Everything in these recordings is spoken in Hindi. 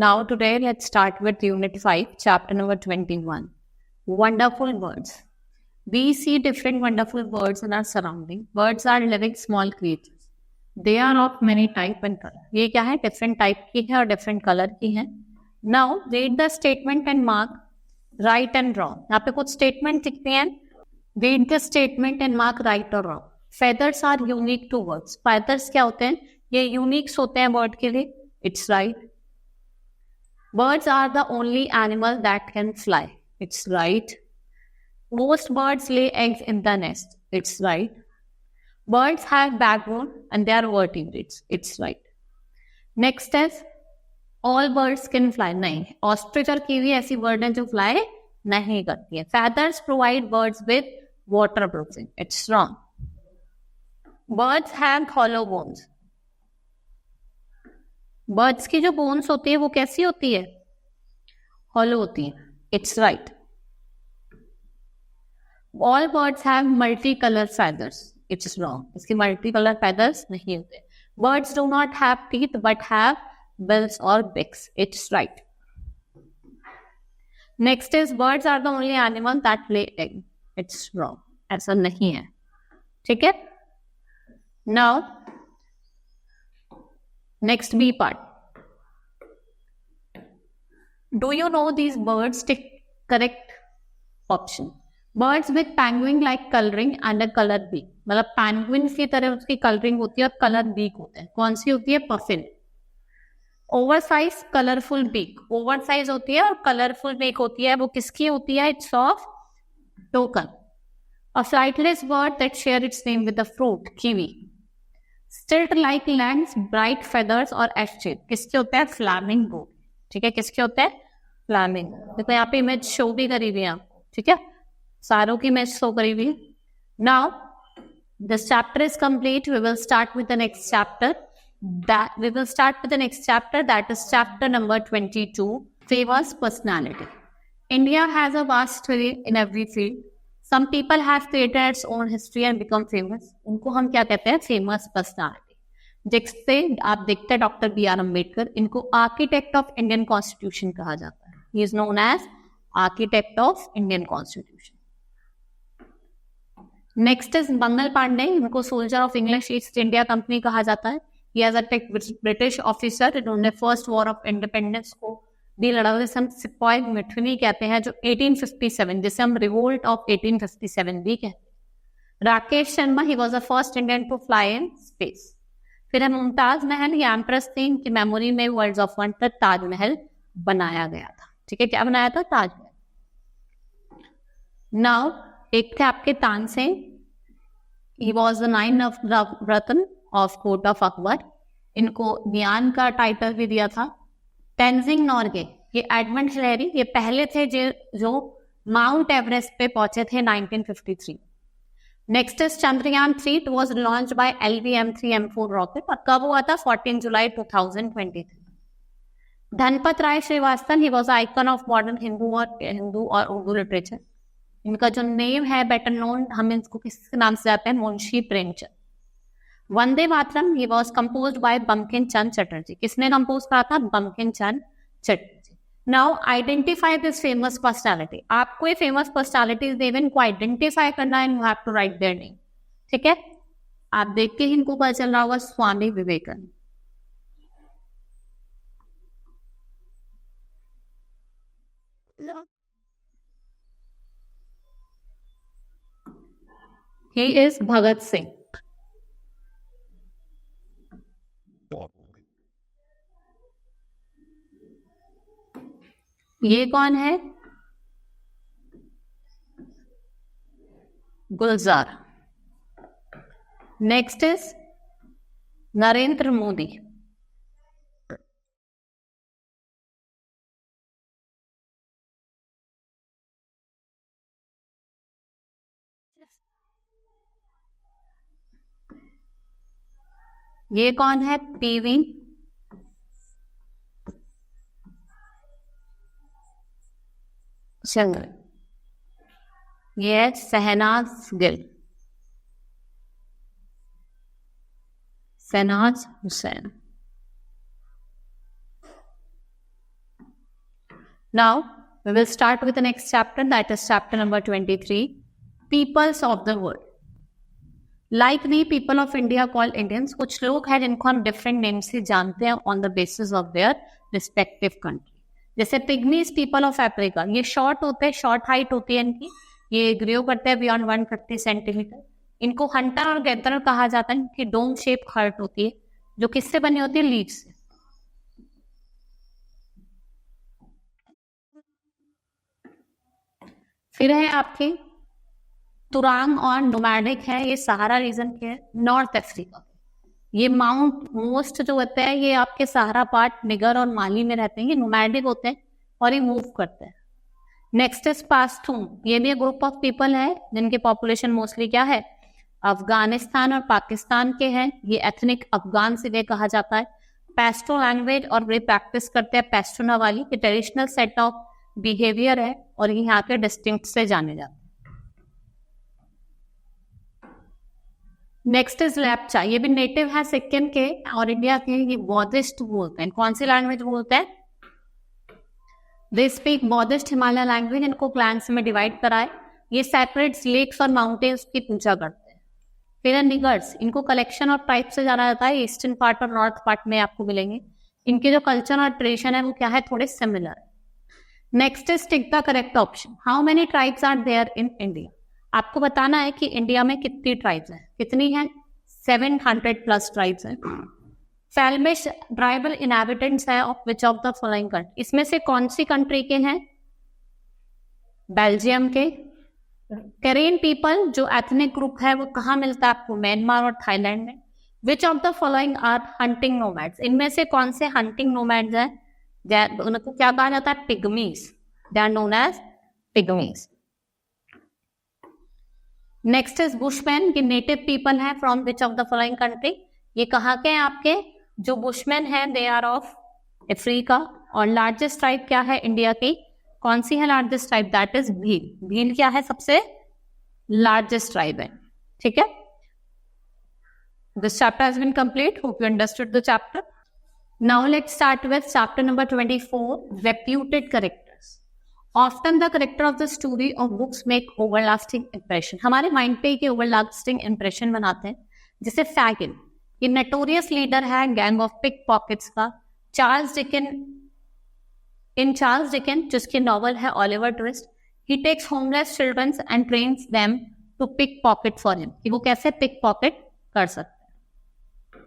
Now today let's start with Unit 5, Chapter number 21. Wonderful birds. We see different wonderful birds in our surrounding. Birds are living small creatures. They are of many type and color. ये क्या है? Different type की है और different color की है. Now read the statement and mark right and wrong. यहाँ पे कुछ statement लिखते हैं. Read the statement and mark right or wrong. Feathers are unique to birds. Feathers क्या होते हैं? ये uniques होते हैं bird के लिए. It's right. Birds are the only animal that can fly. It's right. Most birds lay eggs in the nest. It's right. Birds have backbone and they are vertebrates. It's right. Next is all birds can fly. नहीं, ostrich और kiwi ऐसी bird हैं जो fly नहीं करती है. Feathers provide birds with waterproofing. It's wrong. Birds have hollow bones. Birds की जो बोन्स होती है वो कैसी होती है? हॉलो होती है. It's right. All birds have multi colour feathers. It's wrong. इसकी मल्टी कलर फेदर्स नहीं होते. Birds do not have teeth but have bills और beaks. It's right. Next is birds are the only animal that lay egg. It's wrong. ऐसा नहीं है. ठीक है. Now next B part. Do you know these birds? Tick correct option. Birds with penguin like coloring and a color beak. मतलब penguin की तरह उसकी coloring होती है और color beak होता है. कौन सी होती है? Puffin. Oversize colorful beak. Oversize होती है और colorful beak होती है. वो किसकी होती है? It's of toucan. A flightless bird that share its name with the fruit. Kiwi. Stilt like legs, bright feathers और एस्ट्रेट किसके होते हैं? फ्लैमिंगो. ठीक है. किसके होते हैं? फ्लैमिंगो. देखो यहाँ पे इमेज शो भी करी हुई है. ठीक है. सारों की इमेज शो करी हुई. Now this chapter is complete. We will start with the next chapter. That is chapter number 22, famous personality. India has a vast history in every field. Some people have created its own history and become famous. उनको हम क्या कहते हैं? Famous personality. जिससे आप देखते हैं डॉक्टर B.R. अम्बेडकर, इनको आर्किटेक्ट ऑफ इंडियन कॉन्स्टिट्यूशन कहा जाता है. He is known as architect of Indian constitution. Next is Mangal Pandey. इनको soldier of English East India company कहा जाता है. He as a British officer. इन्होंने फर्स्ट वॉर ऑफ इंडिपेंडेंस को भी लड़ा हुआ. हम सिपाही मिठुनी कहते हैं जो 1857, जिसे हम रिवोल्ट ऑफ 1857 भी कहते हैं. Rakesh Sharma, he was the first Indian to fly in space. फिर हम मुमताज महल, ये एम्प्रेस थी, इनकी मेमोरी में वर्ल्ड्स ऑफ वंडर ताजमहल बनाया गया था. ठीक है. क्या बनाया था? ताजमहल. नाउ एक थे आपके तानसेन. ही was the 9 Ratna of court of Akbar. इनको ज्ञान का टाइटल भी दिया था. तेंजिंग नोर्गे, ये एडमंड हिलेरी, ये पहले थे जो माउंट एवरेस्ट पे पहुंचे थे 1953. Next is Chandrayaan 3. It was launched by LVM-3M4 rocket. और कब हुआ था? 14 जुलाई 2023. Dhanpat Rai Srivastava, he was icon of modern Hindu और उर्दू लिटरेचर. इनका जो नेम है बेटर नोन, हम इसको किस नाम से जाते हैं? Munshi Premchand. Vande Mataram, he was compose by Bankim Chandra Chatterjee. किसने कंपोज करा था? Bankim Chandra Chatterjee. Now identify this famous personality. आपको ये फेमस पर्सनालिटीज देवे, इनको आइडेंटिफाई करना है. You have to write their name. ठीक है. आप देख के इनको पता चल रहा होगा स्वामी विवेकानंद. He is Bhagat Singh. ये कौन है? गुलजार. Next is Narendra Modi. ये कौन है? PV चंद्र. ये है Shehnaaz Gill. Shehnaaz Hussain. Now we will start with the next chapter, that is chapter number 23, Peoples of the World. Like we people of India called Indians, कुछ लोग हैं जिनको हम डिफरेंट नेम से जानते हैं on the basis of their respective country. जैसे पिग्मीज पीपल ऑफ अफ्रीका, ये शॉर्ट होते हैं, शॉर्ट हाइट होती है इनकी, ये ग्रो करते हैं बियॉन्ड 150 सेंटीमीटर. इनको हंटर और गैदरर कहा जाता है. इनकी डोम शेप हर्ट होती है जो किससे बनी होती है? लीफ से. फिर है आपके तुरांग और नोमैडिक है, ये सहारा रीजन के है, नॉर्थ अफ्रीका. ये माउंट मोस्ट जो होते हैं ये आपके सहारा पार्ट, निगर और माली में रहते हैं. ये नोमैडिक होते हैं और ये मूव करते हैं. नेक्स्ट इज पाश्तून, ये भी ग्रुप ऑफ पीपल है जिनकी पॉपुलेशन मोस्टली क्या है? अफगानिस्तान और पाकिस्तान के हैं. ये एथनिक अफगान से कहा जाता है. पैश्तो लैंग्वेज और वे प्रैक्टिस करते हैं पैश्तूना वाली. ये ट्रेडिशनल सेट ऑफ बिहेवियर है और ये यहाँ के डिस्टिंक्ट से जाने जाते हैं. नेक्स्ट इज लेप्चा, ये भी नेटिव है सिक्किम के और इंडिया के. ये बौद्धिस्ट बोलते हैं. कौन सी लैंग्वेज बोलते हैं? They speak Buddhist Himalaya language. इनको क्लैंस में डिवाइड कराए. ये सेपरेट लेक्स और माउंटेन्स की पूजा करते हैं. फिर निगर्स, इनको कलेक्शन और टाइप से जाना जाता है. ईस्टर्न पार्ट और नॉर्थ पार्ट में आपको मिलेंगे. इनके जो कल्चर और ट्रेडिशन है वो क्या है? थोड़े सिमिलर है. Next is tick the correct option. How many tribes are there in India? आपको बताना है कि इंडिया में कितनी ट्राइब्स हैं. कितनी हैं? 700 प्लस ट्राइब्स हैं. फैल्मिश ट्राइबल इनहैबिटेंट्स है of which of the following country? इसमें से कौन सी कंट्री के हैं? बेल्जियम के. करेन पीपल जो एथनिक ग्रुप है वो कहाँ मिलता है आपको? म्यांमार और थाईलैंड में. Which of the following are hunting nomads? इनमें से कौन से हंटिंग नोमैड्स हैं? उनको क्या कहा जाता है? Pygmies. They are known as pygmies. Next is bushman, ये नेटिव पीपल है from which of the following country? ये कहाँ के हैं आपके? जो बुशमैन हैं दे आर ऑफ अफ्रीका. और लार्जेस्ट ट्राइब क्या है इंडिया की? कौन सी है largest tribe? That is Bhil. Bhil क्या है? सबसे लार्जेस्ट ट्राइब है. ठीक है. This chapter has been complete. Hope you understood the chapter. Now let's start with chapter number 24, reputed characters. Often the character of the story of books make overlasting impression. हमारे माइंड पे एक overlasting impression बनाते हैं. जैसे फैगिन, ये नटोरियस लीडर है गैंग ऑफ पिक पॉकेट्स का. चार्ल्स डिकन जिसकी नॉवल है Oliver Twist, he takes homeless childrens and trains them to pick pocket for him, कि वो कैसे पिक पॉकेट कर सकते हैं.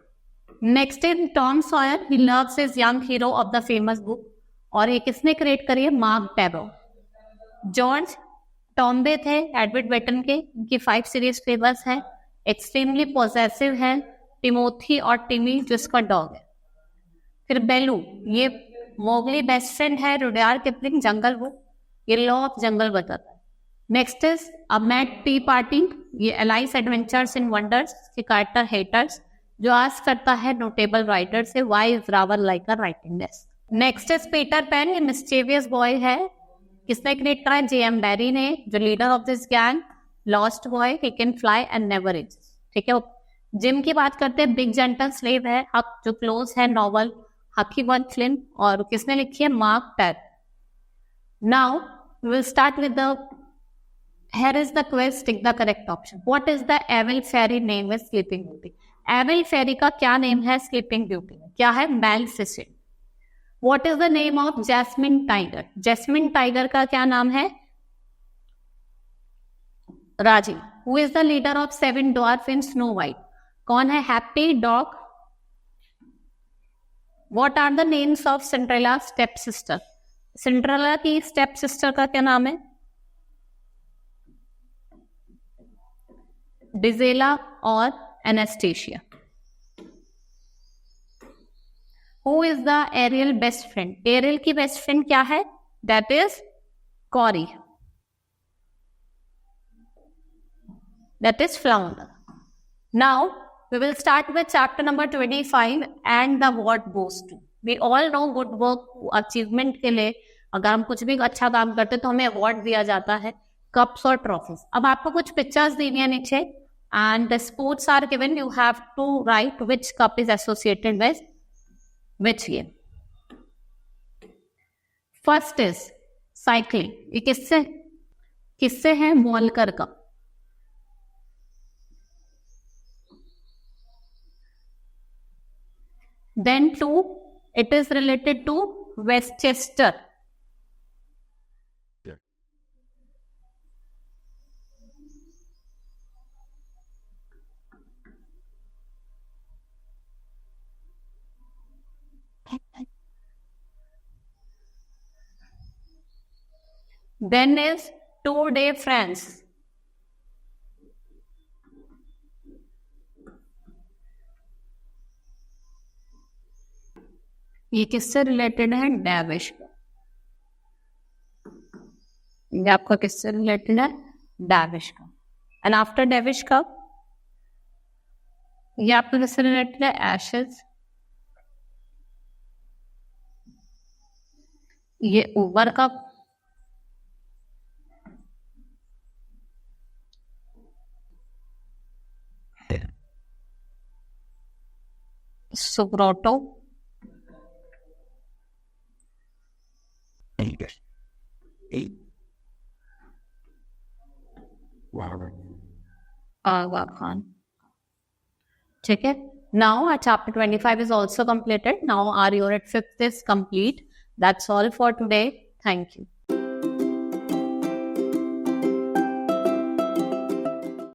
Next in Tom Sawyer, he loves his young hero of the famous book. और ये किसने क्रिएट करी है? मार्क टेबो. जॉर्ज टॉम्बे थे एडवर्ड बेटन के. इनकी 5 सीरीज फेमस है. एक्सट्रीमली पॉसेसिव है. टिमोथी और टिमी जिसका डॉग है. फिर बेलू, ये मोगली बेस्ट फ्रेंड है. रुडयार्ड किपलिंग जंगल बुक, ये लॉ ऑफ जंगल बताता है. Next is a mad tea party, ये एलाइस एडवेंचर्स इन वंडर्स के कैरेक्टर हेटर्स जो आस्क करता है नोटेबल राइटर से why is raven like a writing desk. Next is Peter Pan, ये मिस्चीवियस बॉय है. किसने क्रिएट करा है? J.M. बैरी ने, जो leader of this gang. Lost boy, he can fly and never ages. ठीक है. जिम की बात करते हैं, बिग जेंटल स्लेव है. हक जो क्लोज है नॉवल हकी वन फ्लिन, और किसने लिखी है? मार्क टैट. Now we will start with the here is the quiz, tick the correct option. What is the evil fairy name is Sleeping Beauty? Evil fairy का क्या नेम है Sleeping Beauty में? क्या है? Maleficent. What is the name of Jasmine Tiger? Jasmine Tiger का क्या नाम है? राजी. Who is the leader of 7 dwarfs in Snow White? कौन है? Happy Dog. What are the names of Cinderella's stepsister? Cinderella की stepsister का क्या नाम है? डिजेला और Anastasia. Who is the Ariel best friend? Ariel की बेस्ट फ्रेंड क्या है? That is Cory. That is Flounder. Now we will start with chapter number 25 and the what goes to. We all know good work achievement के लिए अगर हम कुछ भी अच्छा काम करते तो हमें अवार्ड दिया जाता है, कप्स और ट्रॉफीज. अब आपको कुछ पिक्चर्स दी हुई है नीचे and the sports are given. You have to write which cup is associated with which game. First is cycling, ये किससे किससे है? वॉलकर का. Then it is related to Westchester. Then is Tour de France. ये किससे रिलेटेड है? डैविश का. ये आपका किससे रिलेटेड है? डैविश का. एंड आफ्टर डैविश का ये आपका किससे रिलेटेड है? एशेज. ये ओवर का. सुब्रोटो. आगा खान. ठीक है. Now our chapter 25 is also completed. Now our unit 5th is complete. That's all for today. Thank you.